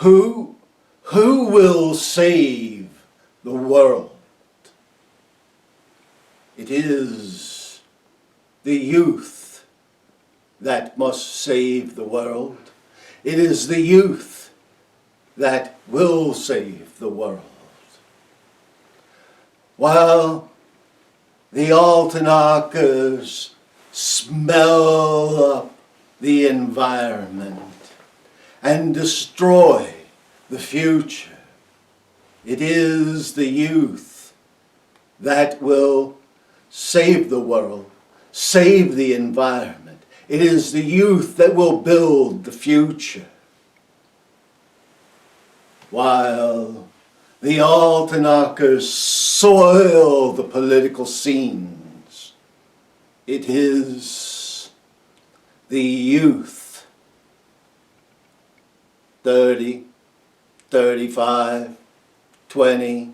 Who will save the world? It is the youth that must save the world. It is the youth that will save the world. While the Altanakers smell up the environment and destroy the future, it is the youth that will save the world, save the environment. It is the youth that will build the future. While the Altanakers soil the political scenes, it is the youth, 30, 35, 20,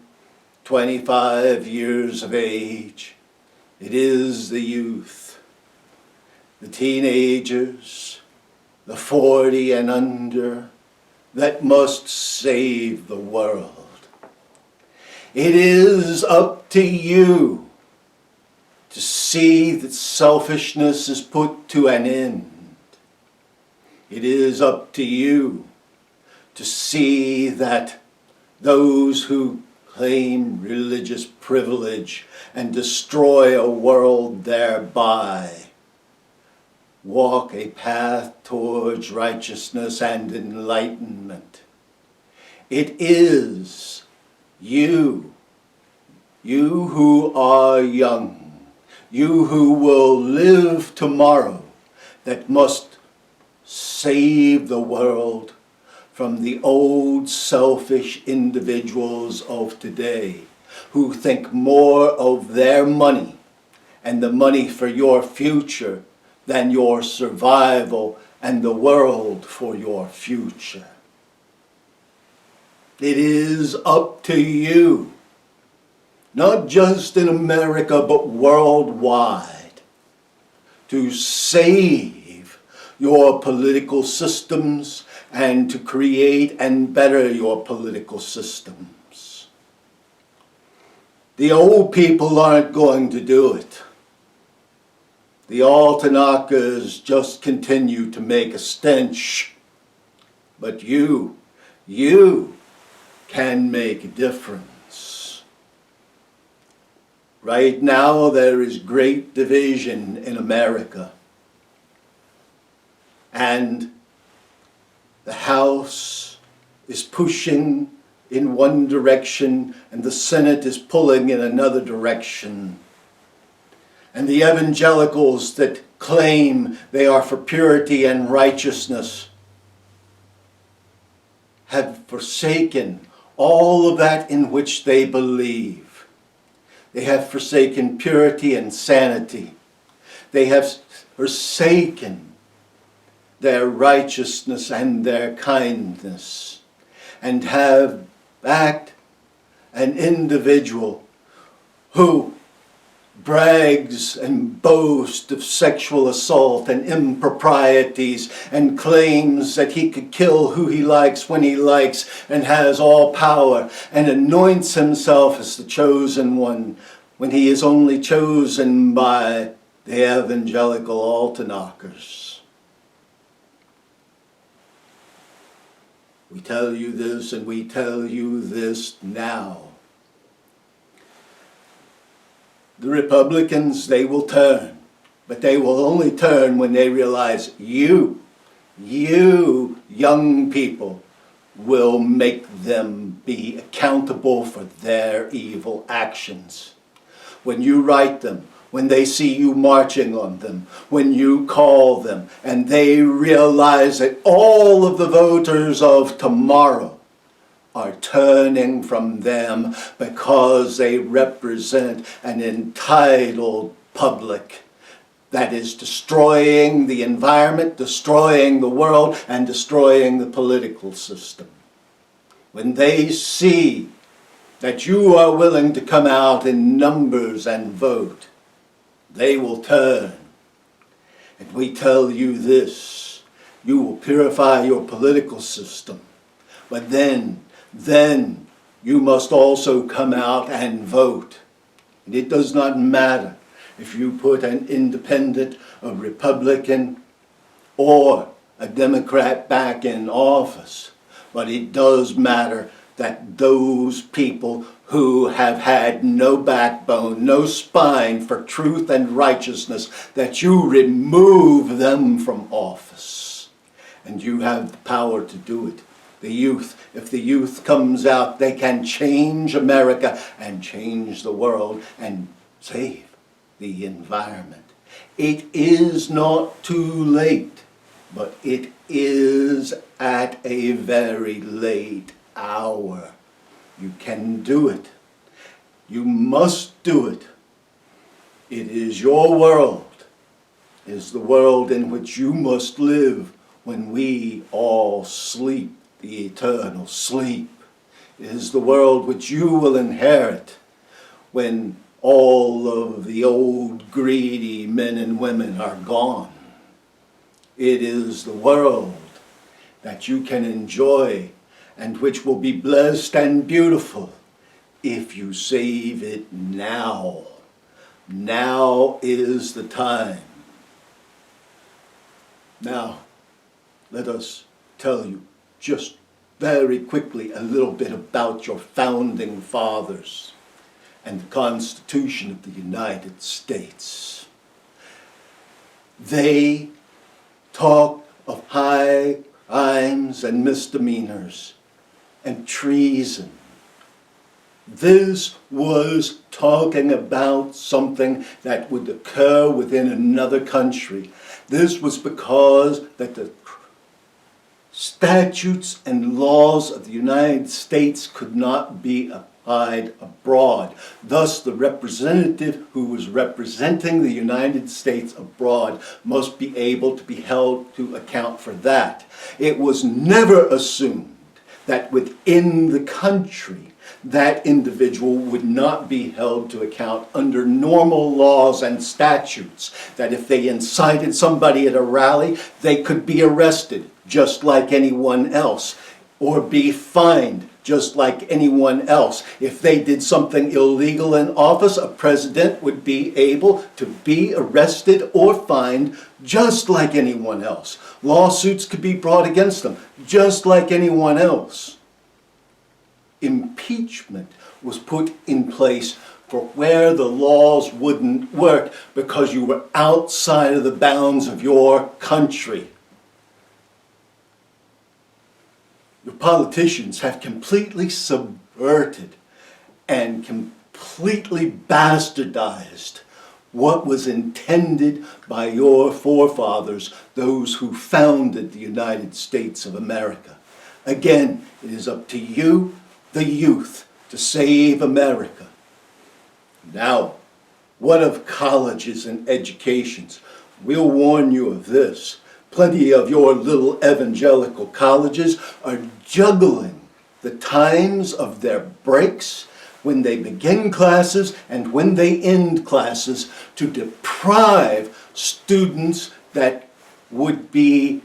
25 years of age. It is the youth, the teenagers, the 40 and under, that must save the world. It is up to you to see that selfishness is put to an end. It is up to you to see that those who claim religious privilege and destroy a world thereby walk a path towards righteousness and enlightenment. It is you who are young, you who will live tomorrow, that must save the world from the old selfish individuals of today who think more of their money and the money for your future than your survival and the world for your future. It is up to you, not just in America but worldwide, to save your political systems and to create and better your political systems. The old people aren't going to do it. The Altanakers just continue to make a stench. But you can make a difference. Right now there is great division in America. And the House is pushing in one direction and the Senate is pulling in another direction. And the evangelicals that claim they are for purity and righteousness have forsaken all of that in which they believe. They have forsaken purity and sanity. They have forsaken their righteousness and their kindness, and have backed an individual who brags and boasts of sexual assault and improprieties and claims that he could kill who he likes when he likes and has all power and anoints himself as the chosen one when he is only chosen by the evangelical Altanakers. We tell you this and we tell you this now. The Republicans, they will turn, but they will only turn when they realize you young people will make them be accountable for their evil actions. When you write them, when they see you marching on them, when you call them, and they realize that all of the voters of tomorrow are turning from them because they represent an entitled public that is destroying the environment, destroying the world, and destroying the political system. When they see that you are willing to come out in numbers and vote, they will turn. And we tell you this: you will purify your political system But then you must also come out and vote. And it does not matter if you put an independent, a Republican, or a Democrat back in office. But it does matter that those people who have had no backbone, no spine for truth and righteousness, that you remove them from office. And you have the power to do it. The youth, if the youth comes out, they can change America and change the world and save the environment. It is not too late, but it is at a very late hour. You can do it. You must do it. It is your world. It is the world in which you must live when we all sleep the eternal sleep. It is the world which you will inherit when all of the old greedy men and women are gone. It is the world that you can enjoy and which will be blessed and beautiful if you save it now. Now is the time. Now, let us tell you just very quickly a little bit about your founding fathers and the Constitution of the United States. They talk of high crimes and misdemeanors and treason. This was talking about something that would occur within another country. This was because that the statutes and laws of the United States could not be applied abroad. Thus, the representative who was representing the United States abroad must be able to be held to account for that. It was never assumed that within the country that individual would not be held to account under normal laws and statutes, that if they incited somebody at a rally, they could be arrested just like anyone else, or be fined just like anyone else. If they did something illegal in office, a president would be able to be arrested or fined just like anyone else. Lawsuits could be brought against them just like anyone else. Impeachment was put in place for where the laws wouldn't work because you were outside of the bounds of your country. The politicians have completely subverted and completely bastardized what was intended by your forefathers, those who founded the United States of America. Again, it is up to you, the youth, to save America. Now, what of colleges and educations? We'll warn you of this. Plenty of your little evangelical colleges are juggling the times of their breaks when they begin classes and when they end classes to deprive students that would be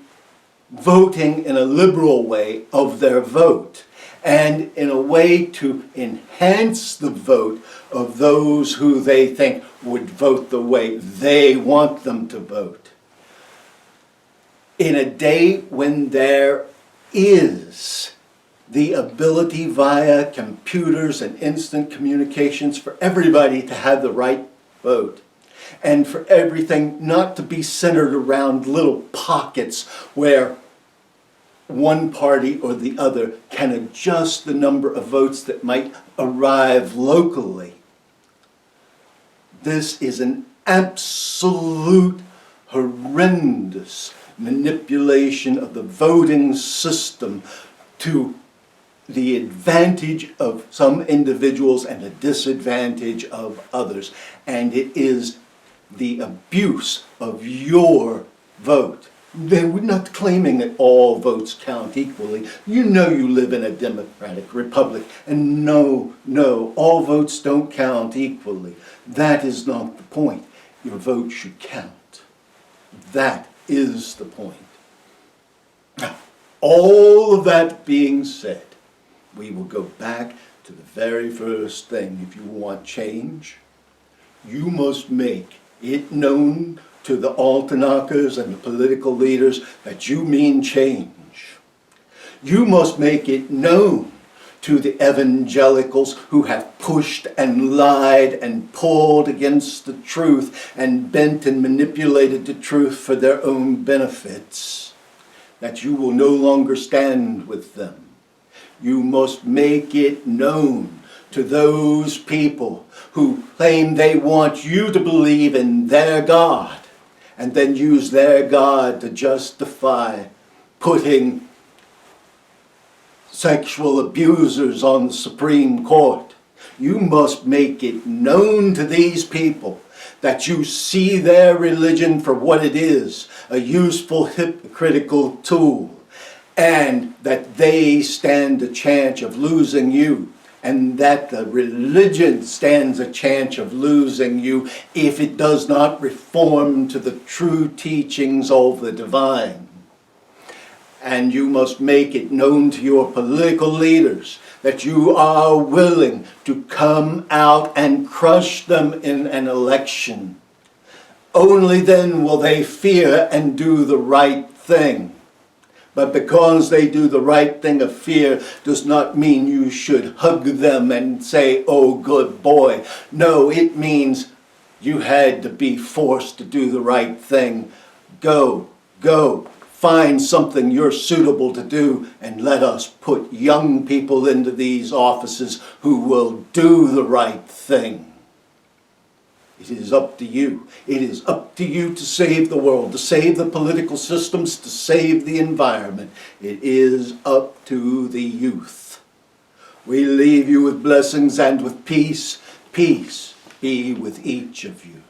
voting in a liberal way of their vote, and in a way to enhance the vote of those who they think would vote the way they want them to vote. In a day when there is the ability via computers and instant communications for everybody to have the right vote, and for everything not to be centered around little pockets where one party or the other can adjust the number of votes that might arrive locally. This is an absolute horrendous manipulation of the voting system to the advantage of some individuals and the disadvantage of others. And it is the abuse of your vote. We're not claiming that all votes count equally. You know you live in a democratic republic, and no, all votes don't count equally. That is not the point. Your vote should count. That is the point. Now, All of that being said, we will go back to the very first thing. If you want change, you must make it known to the altar-knockers and the political leaders that you mean change. You must make it known to the evangelicals who have pushed and lied and pulled against the truth and bent and manipulated the truth for their own benefits, that you will no longer stand with them. You must make it known to those people who claim they want you to believe in their God and then use their God to justify putting sexual abusers on the Supreme Court. You must make it known to these people that you see their religion for what it is, a useful hypocritical tool, and that they stand a chance of losing you, and that the religion stands a chance of losing you if it does not reform to the true teachings of the divine. And you must make it known to your political leaders that you are willing to come out and crush them in an election. Only then will they fear and do the right thing. But because they do the right thing of fear does not mean you should hug them and say, "Oh, good boy." No, it means you had to be forced to do the right thing. Go. Find something you're suitable to do, and let us put young people into these offices who will do the right thing. It is up to you. It is up to you to save the world, to save the political systems, to save the environment. It is up to the youth. We leave you with blessings and with peace. Peace be with each of you.